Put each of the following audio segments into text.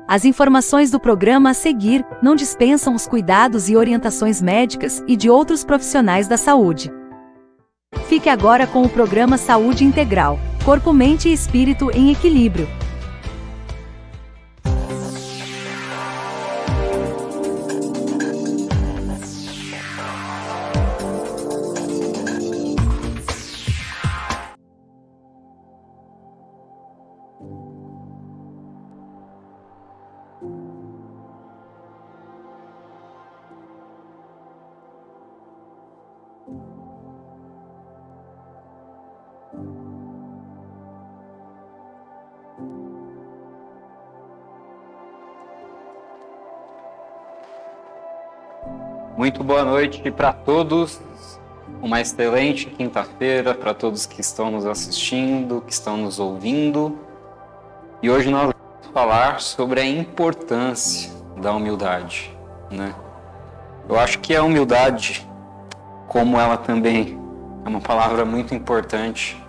As informações do programa a seguir não dispensam os cuidados e orientações médicas e de outros profissionais da saúde. Fique agora com o programa Saúde Integral, Corpo, Mente e Espírito em Equilíbrio. Muito boa noite para todos, uma excelente quinta-feira para todos que estão nos assistindo, que estão nos ouvindo. E hoje nós vamos falar sobre a importância da humildade, né? Eu acho que a humildade, como ela também é uma palavra muito importante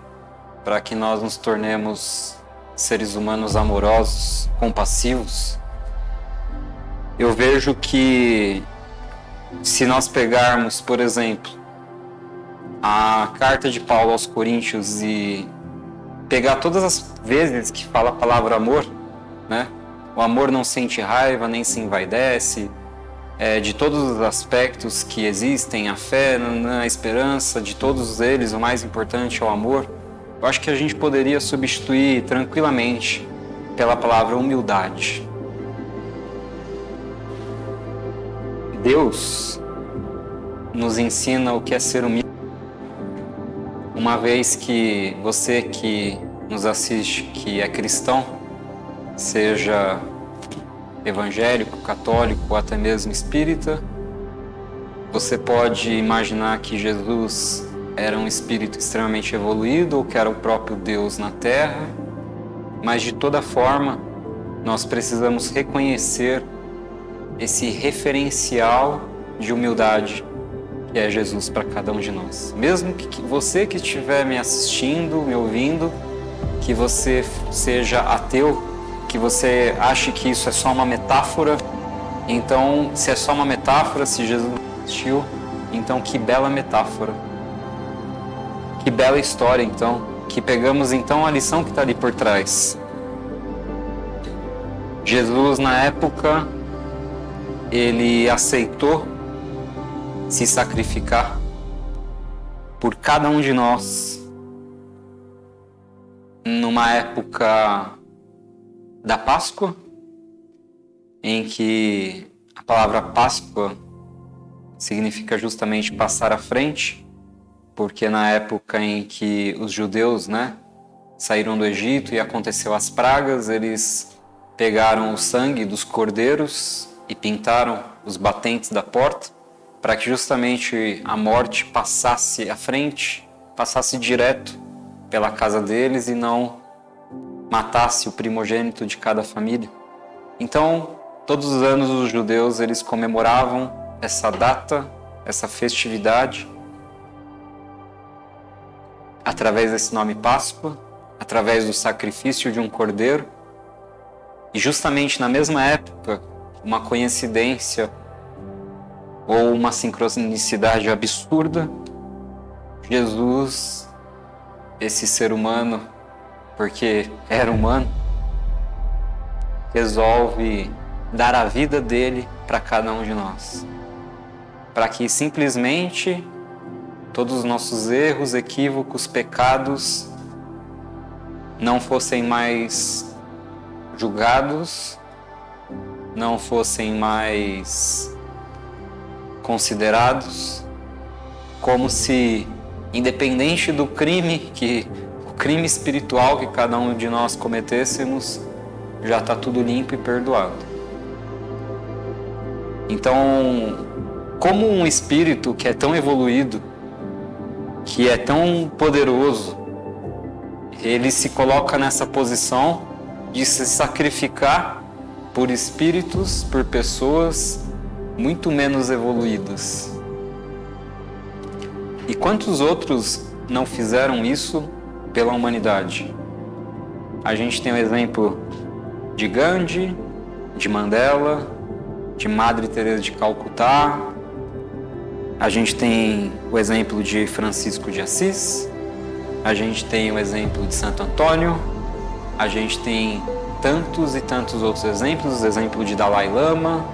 para que nós nos tornemos seres humanos amorosos, compassivos. Eu vejo que se nós pegarmos, por exemplo, a carta de Paulo aos Coríntios e pegar todas as vezes que fala a palavra amor, né? O amor não sente raiva, nem se envaidece, de todos os aspectos que existem, a fé, a esperança, de todos eles, o mais importante é o amor. Eu acho que a gente poderia substituir tranquilamente pela palavra humildade. Deus nos ensina o que é ser humilde. Uma vez que você que nos assiste, que é cristão, seja evangélico, católico ou até mesmo espírita, você pode imaginar que Jesus era um espírito extremamente evoluído ou que era o próprio Deus na Terra, mas de toda forma nós precisamos reconhecer esse referencial de humildade que é Jesus para cada um de nós. Mesmo que você que estiver me assistindo, me ouvindo, que você seja ateu, que você ache que isso é só uma metáfora, então, se é só uma metáfora, se Jesus não existiu, então que bela metáfora. Que bela história, então, que pegamos então a lição que está ali por trás. Jesus, na época, ele aceitou se sacrificar por cada um de nós numa época da Páscoa, em que a palavra Páscoa significa justamente passar à frente, porque na época em que os judeus, saíram do Egito e aconteceu as pragas, eles pegaram o sangue dos cordeiros e pintaram os batentes da porta para que justamente a morte passasse à frente, passasse direto pela casa deles e não matasse o primogênito de cada família. Então, todos os anos os judeus eles comemoravam essa data, essa festividade, através desse nome Páscoa, através do sacrifício de um cordeiro. E justamente na mesma época, uma coincidência ou uma sincronicidade absurda, Jesus, esse ser humano, porque era humano, resolve dar a vida dele para cada um de nós, para que simplesmente todos os nossos erros, equívocos, pecados não fossem mais julgados, não fossem mais considerados, como se, independente do crime, o crime espiritual que cada um de nós cometêssemos, já está tudo limpo e perdoado. Então, como um espírito que é tão evoluído, que é tão poderoso, ele se coloca nessa posição de se sacrificar por espíritos, por pessoas muito menos evoluídas. E quantos outros não fizeram isso pela humanidade? A gente tem o exemplo de Gandhi, de Mandela, de Madre Teresa de Calcutá, a gente tem o exemplo de Francisco de Assis, a gente tem o exemplo de Santo Antônio, a gente tem tantos e tantos outros exemplos, o exemplo de Dalai Lama,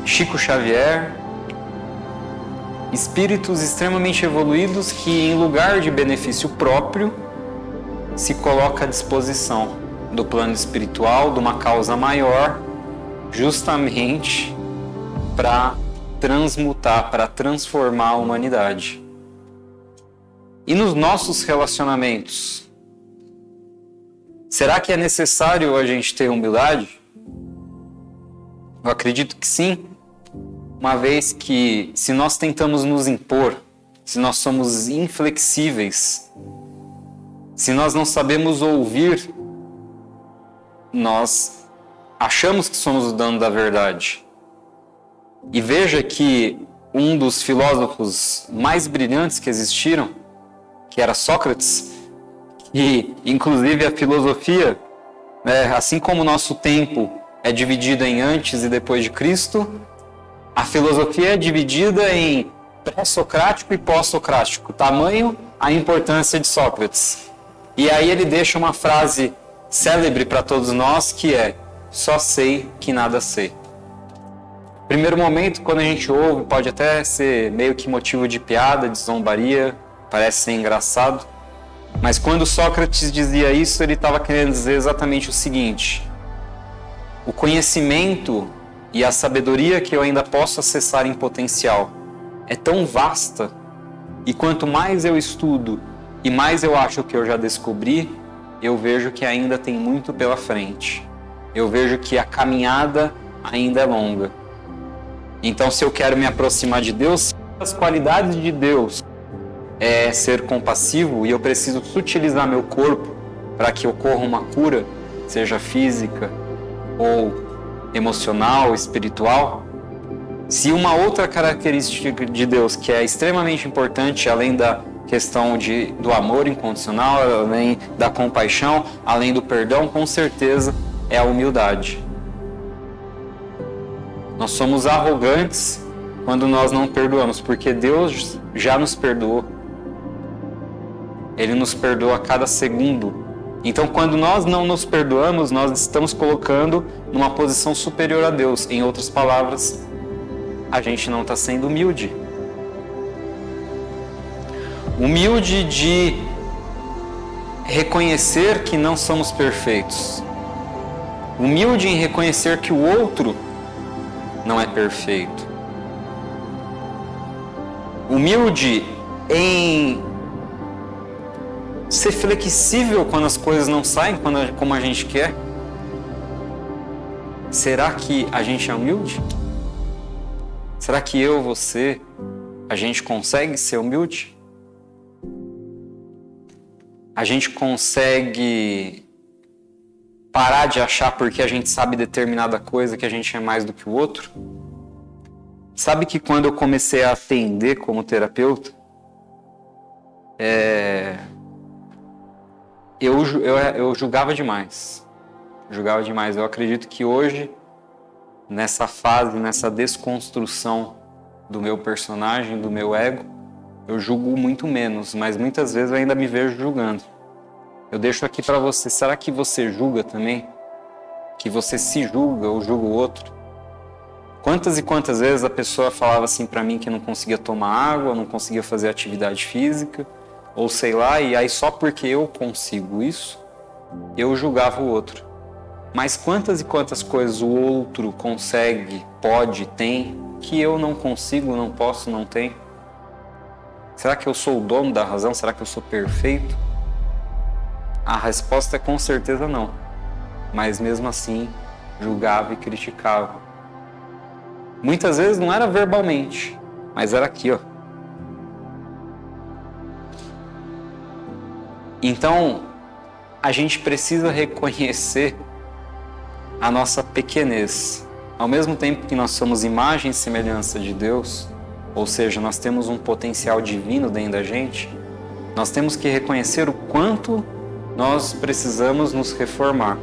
Chico Xavier, espíritos extremamente evoluídos que, em lugar de benefício próprio, se coloca à disposição do plano espiritual, de uma causa maior, justamente para transmutar, para transformar a humanidade. E nos nossos relacionamentos, será que é necessário a gente ter humildade? Eu acredito que sim, uma vez que, se nós tentamos nos impor, se nós somos inflexíveis, se nós não sabemos ouvir, nós achamos que somos o dono da verdade. E veja que um dos filósofos mais brilhantes que existiram, que era Sócrates, e inclusive a filosofia, assim como o nosso tempo é dividido em antes e depois de Cristo, a filosofia é dividida em pré-socrático e pós-socrático, tamanho a importância de Sócrates. E aí ele deixa uma frase célebre para todos nós, que é: só sei que nada sei. Primeiro momento, quando a gente ouve, pode até ser meio que motivo de piada, de zombaria, parece ser engraçado, mas quando Sócrates dizia isso, ele estava querendo dizer exatamente o seguinte: o conhecimento e a sabedoria que eu ainda posso acessar em potencial é tão vasta, e quanto mais eu estudo e mais eu acho que eu já descobri, eu vejo que ainda tem muito pela frente. Eu vejo que a caminhada ainda é longa. Então, se eu quero me aproximar de Deus, as qualidades de Deus é ser compassivo, e eu preciso sutilizar meu corpo para que ocorra uma cura, seja física ou emocional, espiritual. Se uma outra característica de Deus que é extremamente importante, além da questão do amor incondicional, além da compaixão, além do perdão, com certeza é a humildade. Nós somos arrogantes quando nós não perdoamos, porque Deus já nos perdoou. Ele nos perdoa a cada segundo. Então, quando nós não nos perdoamos, nós estamos colocando numa posição superior a Deus. Em outras palavras, a gente não está sendo humilde. Humilde de reconhecer que não somos perfeitos. Humilde em reconhecer que o outro não é perfeito. Humilde em ser flexível quando as coisas não saem como a gente quer. Será que a gente é humilde? Será que eu, você, a gente consegue ser humilde? A gente consegue parar de achar porque a gente sabe determinada coisa que a gente é mais do que o outro? Sabe que quando eu comecei a atender como terapeuta, eu julgava demais. Eu acredito que hoje, nessa fase, nessa desconstrução do meu personagem, do meu ego, eu julgo muito menos, mas muitas vezes eu ainda me vejo julgando. Eu deixo aqui para você: será que você julga também? Que você se julga ou julga o outro? Quantas e quantas vezes a pessoa falava assim para mim que não conseguia tomar água, não conseguia fazer atividade física, ou sei lá, e aí só porque eu consigo isso, eu julgava o outro. Mas quantas e quantas coisas o outro consegue, pode, tem, que eu não consigo, não posso, não tenho? Será que eu sou o dono da razão? Será que eu sou perfeito? A resposta é com certeza não. Mas mesmo assim, julgava e criticava. Muitas vezes não era verbalmente, mas era aqui, ó. Então, a gente precisa reconhecer a nossa pequenez. Ao mesmo tempo que nós somos imagem e semelhança de Deus, ou seja, nós temos um potencial divino dentro da gente, nós temos que reconhecer o quanto nós precisamos nos reformar.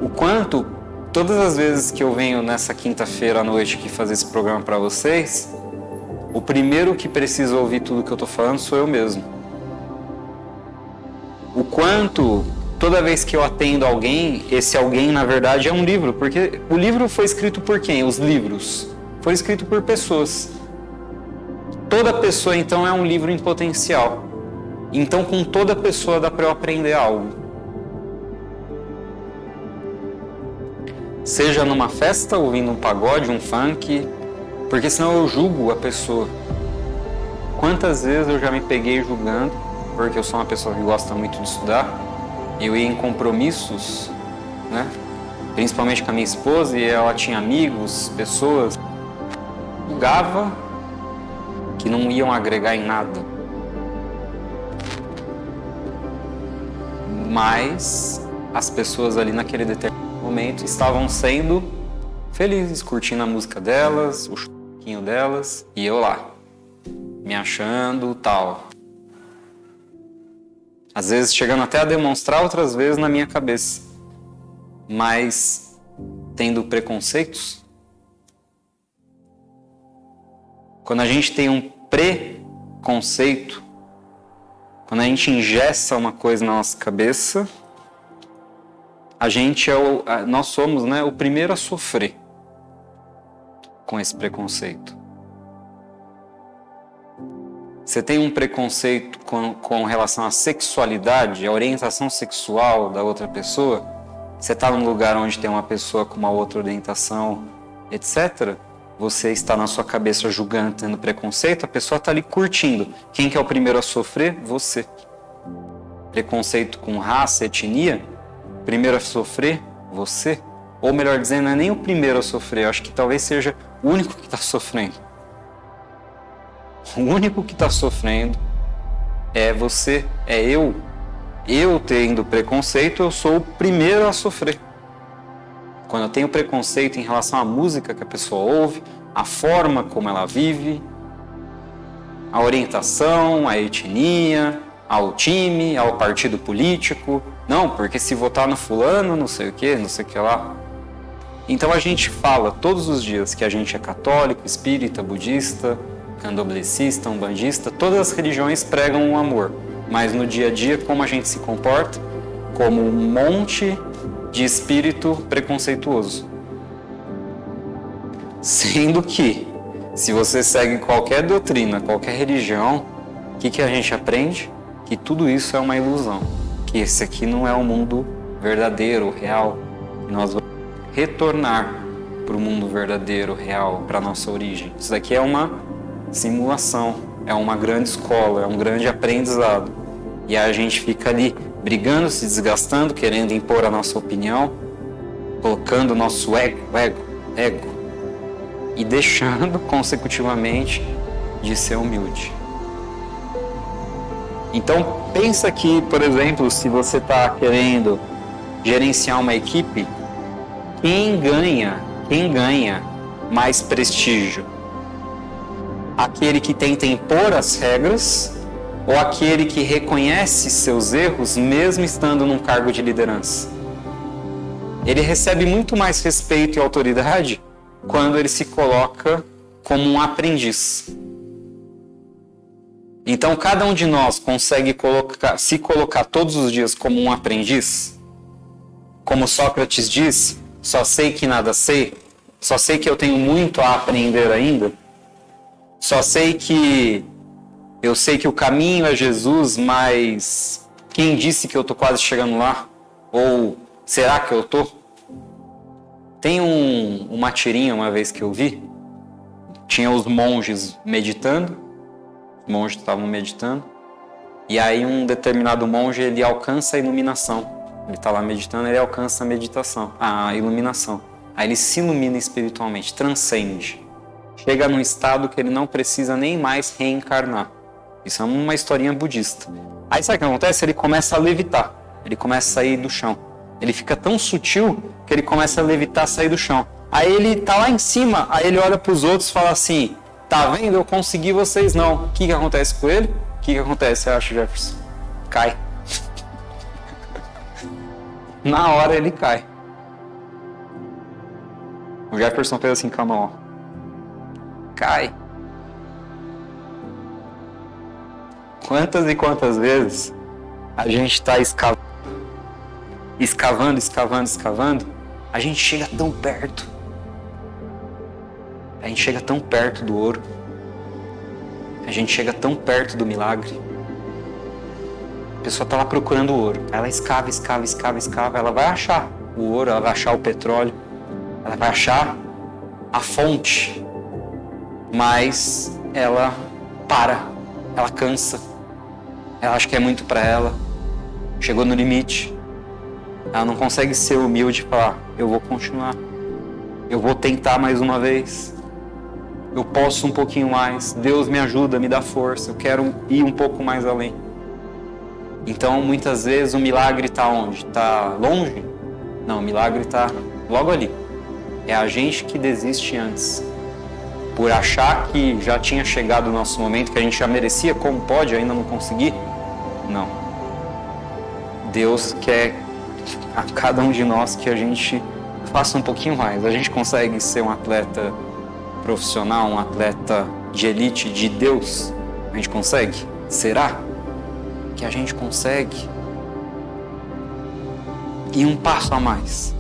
o quanto, todas as vezes que eu venho nessa quinta-feira à noite aqui fazer esse programa para vocês, o primeiro que precisa ouvir tudo que eu tô falando sou eu mesmo. O quanto, toda vez que eu atendo alguém, esse alguém na verdade é um livro, porque o livro foi escrito por quem? Os livros foram escritos por pessoas. Toda pessoa então é um livro em potencial. Então com toda pessoa dá para eu aprender algo. Seja numa festa, ouvindo um pagode, um funk, porque senão eu julgo a pessoa. Quantas vezes eu já me peguei julgando, porque eu sou uma pessoa que gosta muito de estudar, eu ia em compromissos, né? Principalmente com a minha esposa, e ela tinha amigos, pessoas, julgava que não iam agregar em nada. Mas as pessoas ali naquele determinado momento estavam sendo felizes, curtindo a música delas, o churrasquinho delas, e eu lá, me achando tal. Às vezes chegando até a demonstrar, outras vezes na minha cabeça. Mas tendo preconceitos. Quando a gente tem um preconceito, quando a gente ingessa uma coisa na nossa cabeça, nós somos, né, o primeiro a sofrer com esse preconceito. Você tem um preconceito com relação à sexualidade, à orientação sexual da outra pessoa? Você está num lugar onde tem uma pessoa com uma outra orientação, etc., você está na sua cabeça julgando, tendo preconceito, a pessoa está ali curtindo. Quem que é o primeiro a sofrer? Você. Preconceito com raça, etnia, primeiro a sofrer? Você. Ou melhor dizendo, não é nem o primeiro a sofrer, eu acho que talvez seja o único que está sofrendo. O único que está sofrendo é você, é eu. Eu tendo preconceito, eu sou o primeiro a sofrer. Quando eu tenho preconceito em relação à música que a pessoa ouve, a forma como ela vive, a orientação, a etnia, ao time, ao partido político. Não, porque se votar no fulano, não sei o que lá. Então a gente fala todos os dias que a gente é católico, espírita, budista, candomblessista, umbandista, todas as religiões pregam o amor. Mas no dia a dia, como a gente se comporta? Como um monte de espírito preconceituoso. Sendo que, se você segue qualquer doutrina, qualquer religião, o que a gente aprende? Que tudo isso é uma ilusão. Que esse aqui não é o mundo verdadeiro, real. Que nós vamos retornar para o mundo verdadeiro, real, para a nossa origem. Isso daqui é uma simulação, é uma grande escola, é um grande aprendizado. E aí a gente fica ali brigando, se desgastando, querendo impor a nossa opinião, colocando o nosso ego, e deixando consecutivamente de ser humilde. Então pensa que, por exemplo, se você está querendo gerenciar uma equipe, quem ganha mais prestígio? Aquele que tenta impor as regras ou aquele que reconhece seus erros mesmo estando num cargo de liderança? Ele recebe muito mais respeito e autoridade quando ele se coloca como um aprendiz. Então cada um de nós consegue se colocar todos os dias como um aprendiz? Como Sócrates disse, só sei que nada sei, só sei que eu tenho muito a aprender ainda, só sei que eu sei que o caminho é Jesus, mas quem disse que eu estou quase chegando lá? Ou será que eu estou? Tem uma tirinha uma vez que eu vi, tinha os monges meditando, os monges estavam meditando, e aí um determinado monge ele alcança a iluminação. Ele está lá meditando, ele alcança a iluminação. Aí ele se ilumina espiritualmente, transcende. Chega num estado que ele não precisa nem mais reencarnar. Isso é uma historinha budista. Aí sabe o que acontece? Ele começa a levitar. Ele começa a sair do chão. Ele fica tão sutil que ele começa a levitar, sair do chão. Aí ele tá lá em cima, aí ele olha para os outros e fala assim: tá vendo? Eu consegui, vocês não. O que acontece com ele? O que acontece, você acha, Jefferson? Cai. Na hora ele cai. O Jefferson fez assim com a mão, ó. Cai. Quantas e quantas vezes a gente está escavando, a gente chega tão perto. A gente chega tão perto do ouro. A gente chega tão perto do milagre. A pessoa está lá procurando o ouro. Ela escava, ela vai achar o ouro, ela vai achar o petróleo, ela vai achar a fonte. Mas ela para, ela cansa. Ela acha que é muito para ela. Chegou no limite. Ela não consegue ser humilde e falar: eu vou continuar. Eu vou tentar mais uma vez. Eu posso um pouquinho mais. Deus me ajuda, me dá força. Eu quero ir um pouco mais além. Então, muitas vezes, o milagre está onde? Está longe? Não, o milagre está logo ali. É a gente que desiste antes. Por achar que já tinha chegado o nosso momento, que a gente já merecia, como pode, ainda não conseguir? Não. Deus quer a cada um de nós que a gente faça um pouquinho mais. A gente consegue ser um atleta profissional, um atleta de elite de Deus? A gente consegue? Será que a gente consegue? E um passo a mais,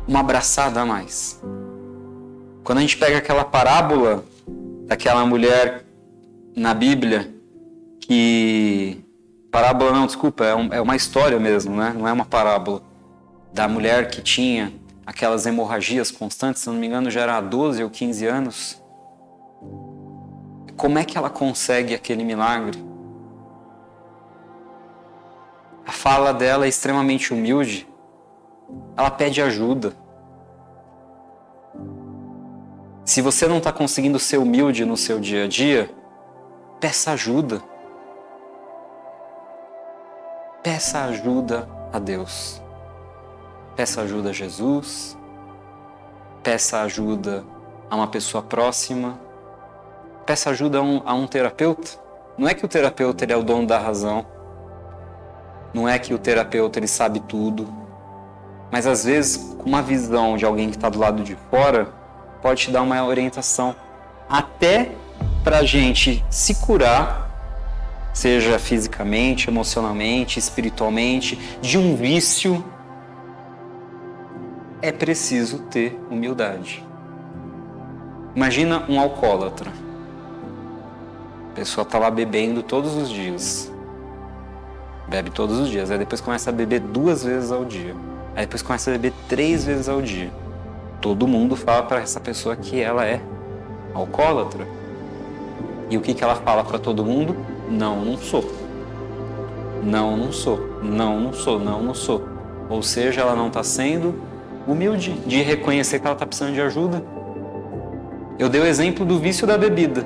uma abraçada a mais. Quando a gente pega aquela parábola daquela mulher na Bíblia, parábola não, desculpa, é uma história mesmo, né? Não é uma parábola. Da mulher que tinha aquelas hemorragias constantes, se não me engano já era há 12 ou 15 anos. Como é que ela consegue aquele milagre? A fala dela é extremamente humilde. Ela pede ajuda. Se você não está conseguindo ser humilde no seu dia a dia, peça ajuda. Peça ajuda a Deus. Peça ajuda a Jesus. Peça ajuda a uma pessoa próxima. Peça ajuda a um terapeuta. Não é que o terapeuta ele é o dono da razão. Não é que o terapeuta ele sabe tudo. Mas às vezes, com uma visão de alguém que está do lado de fora, pode te dar uma orientação. Até para a gente se curar, seja fisicamente, emocionalmente, espiritualmente, de um vício, é preciso ter humildade. Imagina um alcoólatra. A pessoa está lá bebendo todos os dias. Bebe todos os dias. Aí depois começa a beber 2 vezes ao dia. Aí depois começa a beber 3 vezes ao dia. Todo mundo fala para essa pessoa que ela é alcoólatra. E o que ela fala para todo mundo? Não, não sou. Não, não sou. Não, não sou. Não, não sou. Ou seja, ela não está sendo humilde de reconhecer que ela está precisando de ajuda. Eu dei o exemplo do vício da bebida.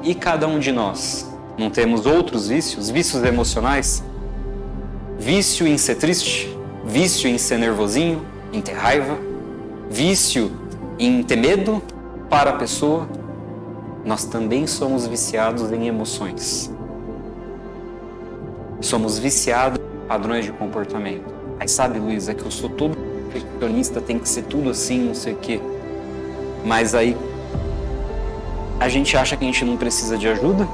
E cada um de nós? Não temos outros vícios? Vícios emocionais? Vício em ser triste? Vício em ser nervosinho? Em ter raiva? Vício em ter medo para a pessoa? Nós também somos viciados em emoções. Somos viciados em padrões de comportamento. Aí sabe, Luiz, é que eu sou todo perfeccionista, tem que ser tudo assim, não sei o quê. Mas aí a gente acha que a gente não precisa de ajuda?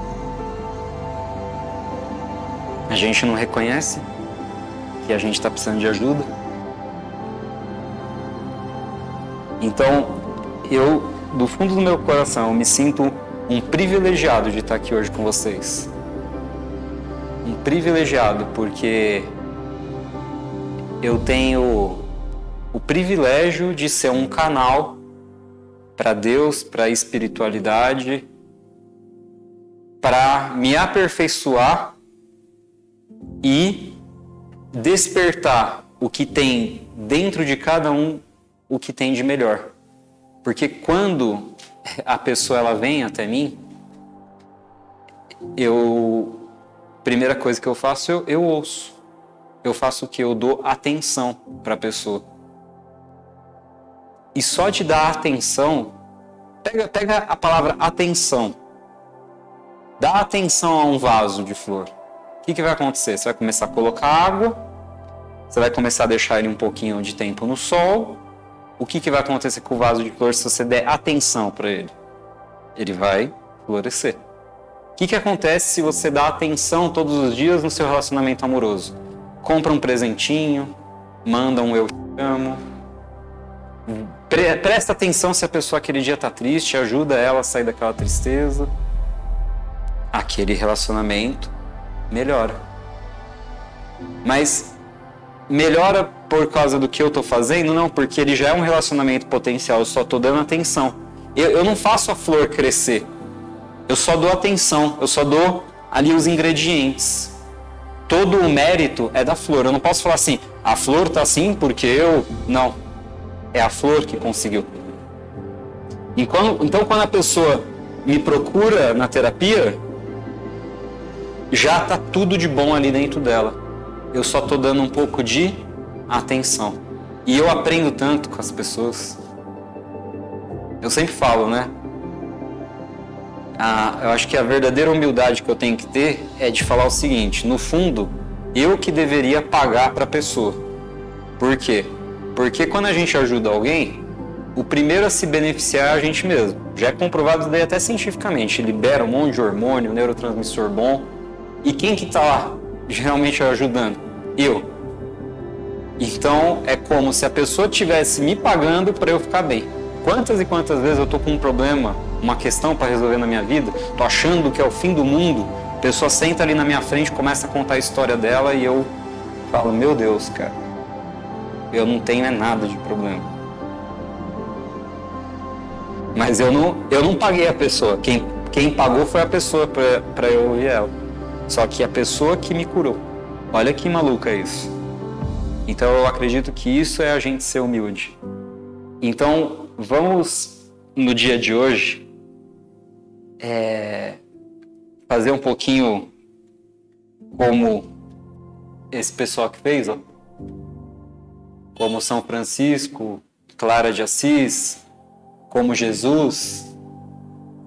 A gente não reconhece que a gente está precisando de ajuda? Então, eu, do fundo do meu coração, me sinto um privilegiado de estar aqui hoje com vocês. Um privilegiado porque eu tenho o privilégio de ser um canal para Deus, para a espiritualidade, para me aperfeiçoar e despertar o que tem dentro de cada um, o que tem de melhor. Porque quando a pessoa ela vem até mim, primeira coisa que eu faço, eu ouço. Eu faço o que? Eu dou atenção para a pessoa. E só de dar atenção, pega a palavra atenção. Dá atenção a um vaso de flor. O que vai acontecer? Você vai começar a colocar água, você vai começar a deixar ele um pouquinho de tempo no sol, o que vai acontecer com o vaso de flor se você der atenção para ele? Ele vai florescer. O que acontece se você dá atenção todos os dias no seu relacionamento amoroso? Compra um presentinho, manda um eu te amo. Presta atenção se a pessoa aquele dia está triste, ajuda ela a sair daquela tristeza. Aquele relacionamento melhora. Mas melhora por causa do que eu estou fazendo? Não, porque ele já é um relacionamento potencial, eu só estou dando atenção. Eu não faço a flor crescer, eu só dou atenção, eu só dou ali os ingredientes. Todo o mérito é da flor. Eu não posso falar assim, a flor está assim porque eu... Não, é a flor que conseguiu. Então quando a pessoa me procura na terapia, já está tudo de bom ali dentro dela. Eu só estou dando um pouco de atenção. E eu aprendo tanto com as pessoas. Eu sempre falo, né? Eu acho que a verdadeira humildade que eu tenho que ter é de falar o seguinte: no fundo, eu que deveria pagar para a pessoa. Por quê? Porque quando a gente ajuda alguém, o primeiro a se beneficiar é a gente mesmo. Já é comprovado daí até cientificamente. Libera um monte de hormônio, neurotransmissor bom. E quem que está lá geralmente ajudando? Eu. Então é como se a pessoa estivesse me pagando para eu ficar bem. Quantas e quantas vezes eu tô com um problema, uma questão para resolver na minha vida, tô achando que é o fim do mundo, a pessoa senta ali na minha frente, começa a contar a história dela e eu falo, meu Deus, cara, eu não tenho nada de problema. Mas eu não paguei a pessoa, quem pagou foi a pessoa para eu ouvir ela. Só que a pessoa que me curou. Olha que maluco é isso. Então eu acredito que isso é a gente ser humilde. Então vamos, no dia de hoje, fazer um pouquinho como esse pessoal que fez, ó. Como São Francisco, Clara de Assis, como Jesus,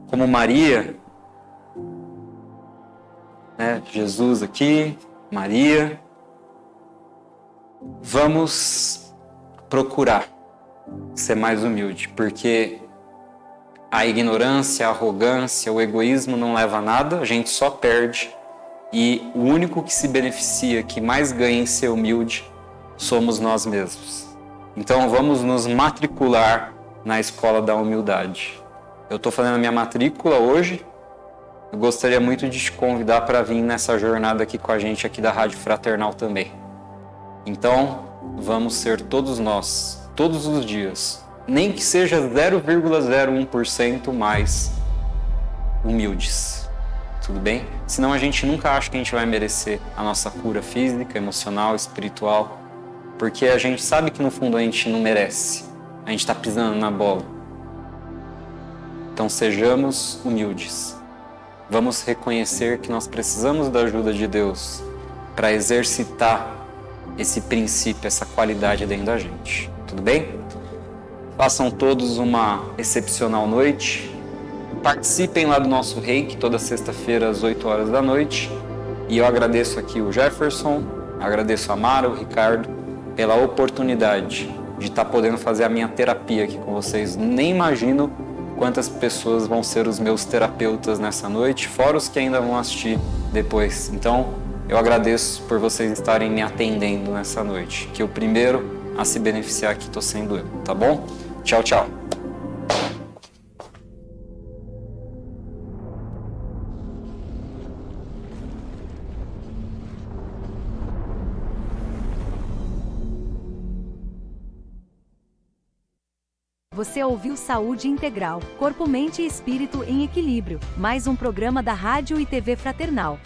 como Maria, né? Jesus aqui, Maria. Vamos procurar ser mais humilde, porque a ignorância, a arrogância, o egoísmo não leva a nada, a gente só perde, e o único que se beneficia, que mais ganha em ser humilde, somos nós mesmos. Então vamos nos matricular na escola da humildade. Eu estou fazendo a minha matrícula hoje, eu gostaria muito de te convidar para vir nessa jornada aqui com a gente aqui da Rádio Fraternal também. Então, vamos ser todos nós, todos os dias, nem que seja 0,01% mais humildes, tudo bem? Senão a gente nunca acha que a gente vai merecer a nossa cura física, emocional, espiritual, porque a gente sabe que no fundo a gente não merece, a gente está pisando na bola. Então sejamos humildes, vamos reconhecer que nós precisamos da ajuda de Deus para exercitar esse princípio, essa qualidade dentro da gente. Tudo bem? Façam todos uma excepcional noite. Participem lá do nosso reiki, toda sexta-feira às 8 horas da noite. E eu agradeço aqui o Jefferson, agradeço a Mara, o Ricardo, pela oportunidade de estar podendo fazer a minha terapia aqui com vocês. Nem imagino quantas pessoas vão ser os meus terapeutas nessa noite, fora os que ainda vão assistir depois. Então, eu agradeço por vocês estarem me atendendo nessa noite, que o primeiro a se beneficiar aqui estou sendo eu, tá bom? Tchau, tchau. Você ouviu Saúde Integral, Corpo, Mente e Espírito em Equilíbrio, mais um programa da Rádio e TV Fraternal.